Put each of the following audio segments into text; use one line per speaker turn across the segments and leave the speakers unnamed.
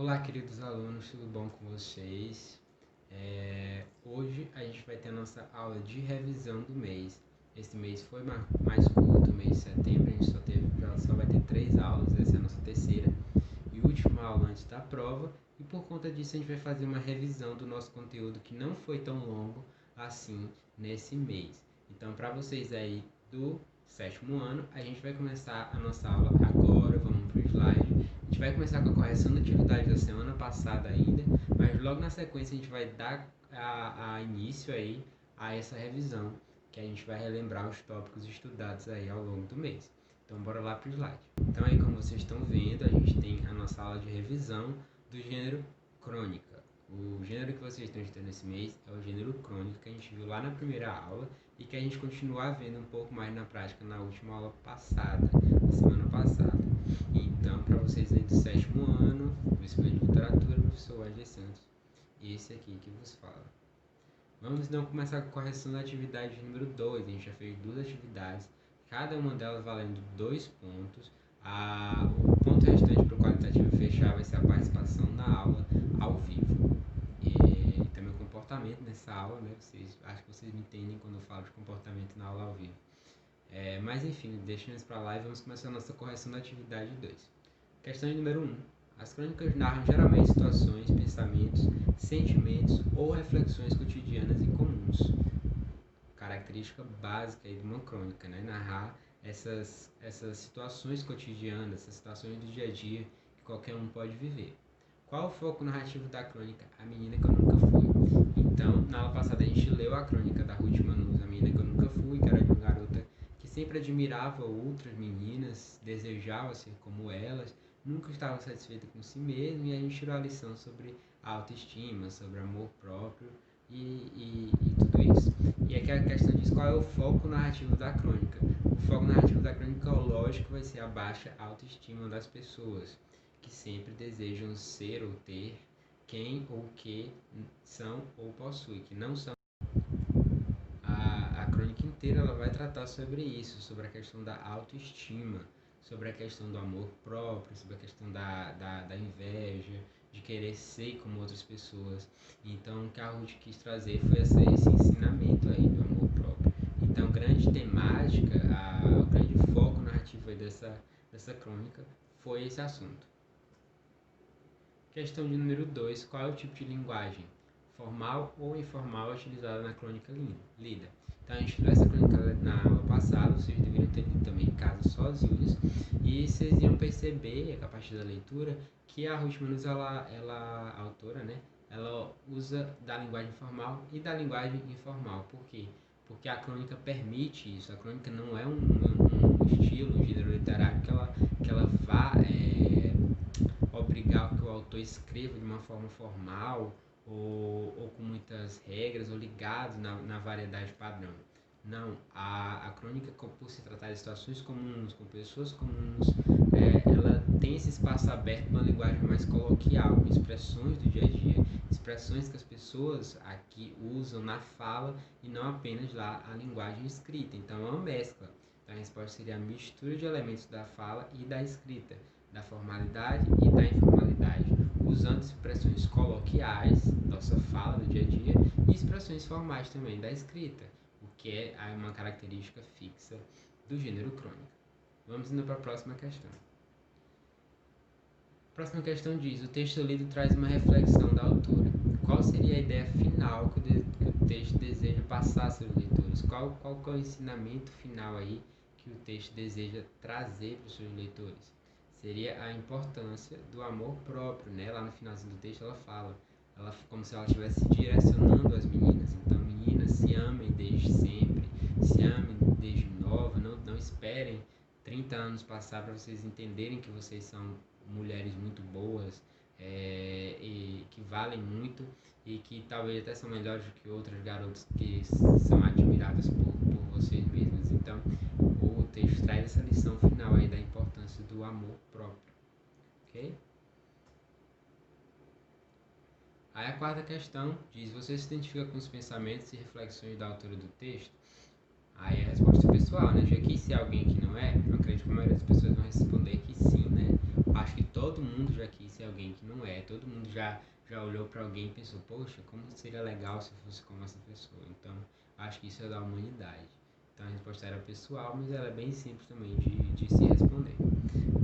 Olá, queridos alunos, tudo bom com vocês? Hoje a gente vai ter a nossa aula de revisão do mês. Esse mês foi mais curto, o mês de setembro, a gente só vai ter 3 aulas, essa é a nossa terceira e última aula antes da prova. E por conta disso a gente vai fazer uma revisão do nosso conteúdo que não foi tão longo assim nesse mês. Então, para vocês aí do sétimo ano, a gente vai começar a nossa aula agora. Vamos para o slide. A gente vai começar com a correção da atividade da semana passada ainda, mas logo na sequência a gente vai dar início aí a essa revisão, que a gente vai relembrar os tópicos estudados aí ao longo do mês. Então bora lá para o slide. Então aí, como vocês estão vendo, a gente tem a nossa aula de revisão do gênero crônica. O gênero que vocês estão estudando esse mês é o gênero crônico, que a gente viu lá na primeira aula e que a gente continua vendo um pouco mais na prática na última aula passada, na semana passada. Então, para vocês aí do sétimo ano, do Escola de Literatura, professor Wesley Santos, esse aqui que vos fala. Vamos então começar com a correção da atividade número 2. A gente já fez 2 atividades, cada uma delas valendo 2 pontos. O ponto restante para o qualitativo fechar vai ser a participação na aula ao vivo. E também o comportamento nessa aula, né? Acho que vocês me entendem quando eu falo de comportamento na aula ao vivo. Mas enfim, deixando isso para lá e vamos começar a nossa correção da atividade 2. Questão número 1. As crônicas narram geralmente situações, pensamentos, sentimentos ou reflexões cotidianas e comuns. Característica básica aí de uma crônica, né? Narrar essas situações cotidianas, essas situações do dia a dia que qualquer um pode viver. Qual o foco narrativo da crônica A Menina que Eu Nunca Fui? Então, na aula passada a gente leu a crônica da Ruth Manus, A Menina que Eu Nunca Fui, que era de uma garota que sempre admirava outras meninas, desejava ser como elas, nunca estava satisfeita com si mesma, e a gente tirou a lição sobre a autoestima, sobre amor próprio e tudo isso. E aqui a questão diz qual é o foco narrativo da crônica. O foco narrativo da crônica, lógico, vai ser a baixa autoestima das pessoas, que sempre desejam ser ou ter quem ou que são ou possuem, que não são. A crônica inteira ela vai tratar sobre isso, sobre a questão da autoestima, sobre a questão do amor próprio, sobre a questão da inveja, de querer ser como outras pessoas. Então, o que a Ruth quis trazer foi esse ensinamento aí do amor próprio. Então, grande temática, o grande foco narrativo aí dessa crônica foi esse assunto. Questão de número 2. Qual é o tipo de linguagem, formal ou informal, utilizada na crônica lida? Então, a gente viu essa crônica na aula passada, vocês deveriam ter lido também em casa sozinhos, e vocês iam perceber, a partir da leitura, que a Ruth Manus, a autora, né, ela usa da linguagem formal e da linguagem informal. Por quê? Porque a crônica permite isso. A crônica não é um estilo, um gênero literário que ela vá obrigar que o autor escreva de uma forma formal ou com muitas regras ou ligado na variedade padrão. Não, a crônica, por se tratar de situações comuns, com pessoas comuns, ela tem esse espaço aberto para uma linguagem mais coloquial, expressões do dia a dia, expressões que as pessoas aqui usam na fala e não apenas lá a linguagem escrita. Então é uma mescla. Então a resposta seria a mistura de elementos da fala e da escrita, da formalidade e da informalidade, usando expressões coloquiais, nossa fala do dia a dia, e expressões formais também da escrita, o que é uma característica fixa do gênero crônica. Vamos indo para a próxima questão. A próxima questão diz: o texto lido traz uma reflexão da autora. Qual seria a ideia final que o texto deseja passar aos seus leitores? Qual é o ensinamento final aí que o texto deseja trazer para os seus leitores? Seria a importância do amor próprio, né? Lá no finalzinho do texto ela fala, como se ela estivesse direcionando as meninas. Então, meninas, se amem desde sempre, se amem desde nova, não esperem 30 anos passar para vocês entenderem que vocês são mulheres muito boas, e que valem muito e que talvez até são melhores do que outras garotas que são admiradas por vocês mesmas. Então, o texto traz essa lição final aí da importância do amor próprio, ok? Aí a quarta questão diz: você se identifica com os pensamentos e reflexões da autora do texto? Aí a resposta é pessoal, né? Já que se alguém que não é, eu acredito que a maioria das pessoas vão responder que sim, né? Acho que todo mundo já quis ser alguém que não é, todo mundo já olhou para alguém e pensou, poxa, como seria legal se eu fosse como essa pessoa. Então, acho que isso é da humanidade. Então a resposta era pessoal, mas ela é bem simples também de se responder.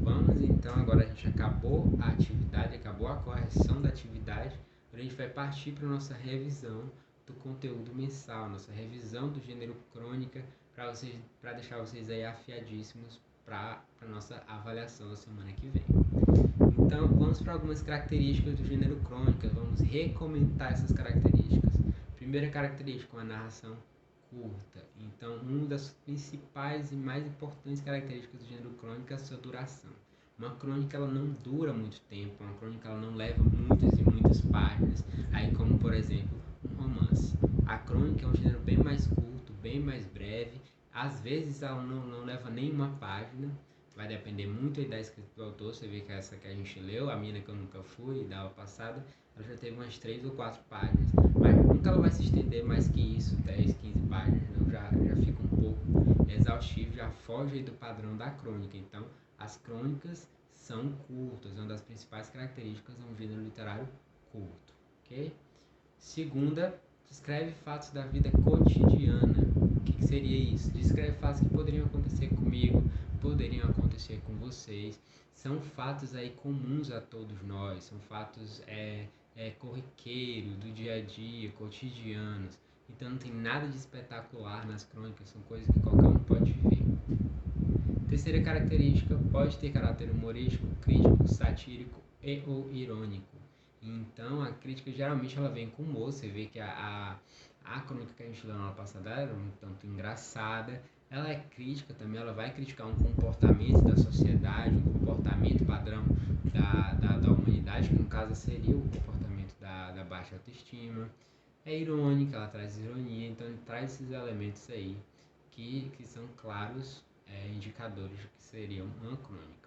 Vamos então, agora a gente acabou a atividade, acabou a correção da atividade, agora a gente vai partir para a nossa revisão do conteúdo mensal, nossa revisão do gênero crônica, para deixar vocês aí afiadíssimos para a nossa avaliação da semana que vem. Então, vamos para algumas características do gênero crônica, vamos recomentar essas características. Primeira característica, uma narração curta. Então, uma das principais e mais importantes características do gênero crônica é a sua duração. Uma crônica ela não dura muito tempo, uma crônica ela não leva muitas e muitas páginas, aí como por exemplo um romance. A crônica é um gênero bem mais curto, bem mais breve, às vezes ela não leva nem uma página, vai depender muito aí da escrita do autor. Você vê que essa que a gente leu, A Mina Que Eu Nunca Fui, da aula passada, ela já teve umas 3 ou 4 páginas, mas nunca ela vai se estender mais que isso, 10, 15 páginas, não, já fica um pouco exaustivo, já foge aí do padrão da crônica. Então, as crônicas são curtas, uma das principais características é um gênero literário curto, ok? Segunda, descreve fatos da vida cotidiana. O que seria isso? Descreve fatos que poderiam acontecer comigo, poderiam acontecer com vocês. São fatos aí comuns a todos nós, são fatos corriqueiros, do dia a dia, cotidianos. Então não tem nada de espetacular nas crônicas, são coisas que qualquer um pode viver. Terceira característica, pode ter caráter humorístico, crítico, satírico e ou irônico. Então a crítica geralmente ela vem com humor. Você vê que a crônica que a gente leu na aula passada era um tanto engraçada. Ela é crítica também, ela vai criticar um comportamento da sociedade, um comportamento padrão da humanidade, que no caso seria o comportamento da baixa autoestima. É irônica, ela traz ironia, então ele traz esses elementos aí que são claros indicadores de que seriam uma crônica.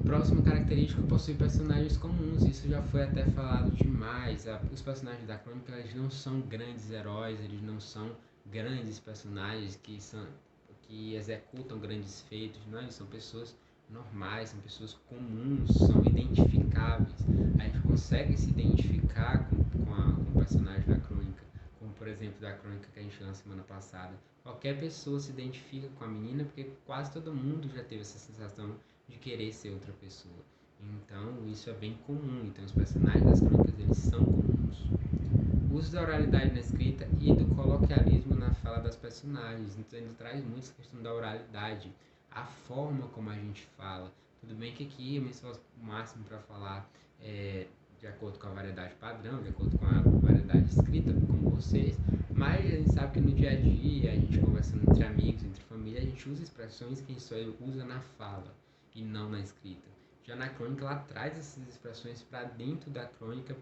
Próxima característica, possui personagens comuns. Isso já foi até falado demais. Os personagens da crônica eles não são grandes heróis, eles não são grandes personagens que executam grandes feitos, não, eles são pessoas normais, são pessoas comuns, são identificáveis. A gente consegue se identificar com o personagem da crônica, como por exemplo da crônica que a gente leu na semana passada. Qualquer pessoa se identifica com a menina porque quase todo mundo já teve essa sensação de querer ser outra pessoa. Então isso é bem comum. Então os personagens das crônicas eles são comuns. O uso da oralidade na escrita e do coloquialismo na fala das personagens. Então ele traz muito essa questão da oralidade, a forma como a gente fala. Tudo bem que aqui eu me esforço o máximo para falar de acordo com a variedade padrão, de acordo com a variedade escrita, como vocês, mas a gente sabe que no dia a dia, a gente conversando entre amigos, entre família, a gente usa expressões que a gente só usa na fala e não na escrita. Já na crônica ela traz essas expressões para dentro da crônica,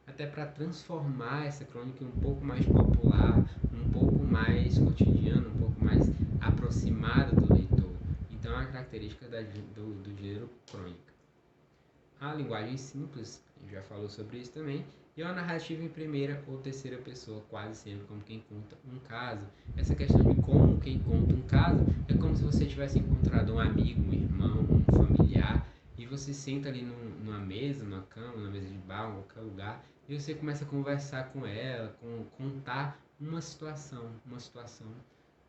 até para transformar essa crônica um pouco mais popular, um pouco mais cotidiana, um pouco mais aproximada do leitor. Então é uma característica do gênero crônica. A linguagem simples, a gente já falou sobre isso também, e uma narrativa em primeira ou terceira pessoa, quase sempre como quem conta um caso. Essa questão de como quem conta um caso é como se você tivesse encontrado um amigo, um irmão, um familiar, e você senta ali numa mesa, numa cama, numa mesa de bar, em qualquer lugar, e você começa a conversar com ela, contar uma situação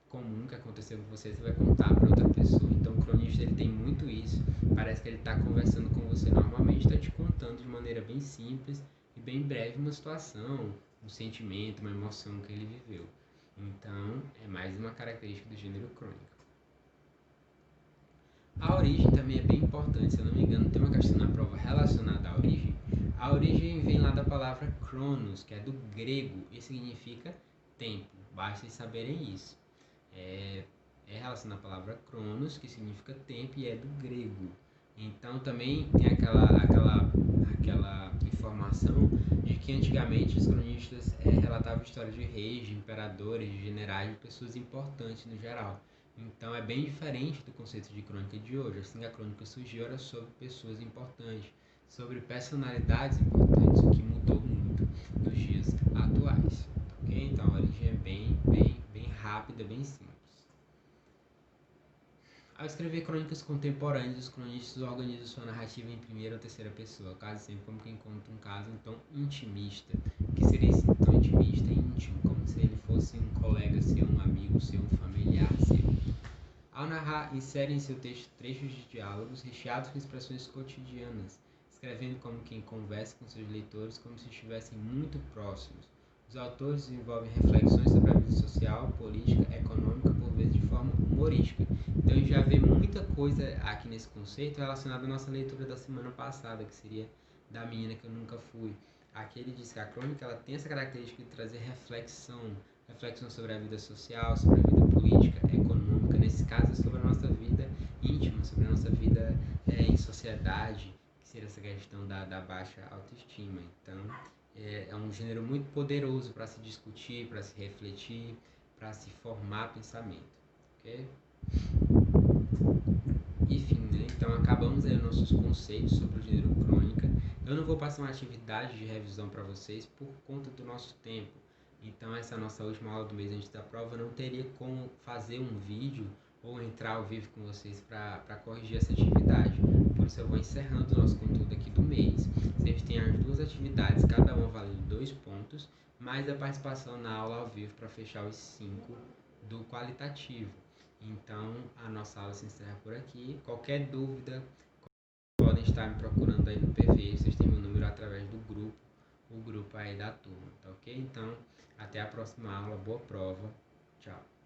comum que aconteceu com você vai contar para outra pessoa. Então o cronista ele tem muito isso, parece que ele está conversando com você normalmente, está te contando de maneira bem simples e bem breve uma situação, um sentimento, uma emoção que ele viveu. Então é mais uma característica do gênero crônica. A origem também é bem importante, se eu não me engano tem uma questão na prova relacionada à origem. A origem vem lá da palavra cronos, que é do grego e significa tempo, basta vocês saberem isso. É relacionado à palavra cronos, que significa tempo e é do grego. Então também tem aquela informação de que antigamente os cronistas relatavam histórias de reis, de imperadores, de generais, de pessoas importantes no geral. Então é bem diferente do conceito de crônica de hoje. Assim que a crônica surgiu era sobre pessoas importantes, sobre personalidades importantes, o que mudou muito nos dias atuais. Okay? Então a origem é bem rápida, bem simples. Ao escrever crônicas contemporâneas, os cronistas organizam sua narrativa em primeira ou terceira pessoa, quase sempre como quem conta um caso em tom intimista. O que seria esse tom intimista e íntimo? Como se ele fosse um colega seu, um amigo seu, um familiar seu. Ao narrar, insere em seu texto trechos de diálogos recheados com expressões cotidianas, escrevendo como quem conversa com seus leitores como se estivessem muito próximos. Os autores desenvolvem reflexões sobre a vida social, política, econômica, por vezes de forma humorística. Então a gente já vê muita coisa aqui nesse conceito relacionada à nossa leitura da semana passada, que seria da menina que eu nunca fui. Aqui ele diz que a crônica ela tem essa característica de trazer reflexão sobre a vida social, sobre a vida política, econômica, nesse caso sobre a nossa vida íntima, sobre a nossa vida em sociedade, que seria essa questão da baixa autoestima. Então, é um gênero muito poderoso para se discutir, para se refletir, para se formar pensamento. Ok? Enfim, né? Então acabamos aí os nossos conceitos sobre o gênero crônica. Eu não vou passar uma atividade de revisão para vocês por conta do nosso tempo. Então essa nossa última aula do mês antes da prova não teria como fazer um vídeo ou entrar ao vivo com vocês para corrigir essa atividade. Por isso eu vou encerrando o nosso conteúdo aqui do mês. Sempre tem as duas atividades, cada uma valendo 2 pontos, mais a participação na aula ao vivo para fechar os 5 do qualitativo. Então a nossa aula se encerra por aqui. Qualquer dúvida, podem estar me procurando aí no PV. Vocês têm meu número através do grupo, o grupo aí da turma, tá ok? Então, até a próxima aula. Boa prova. Tchau.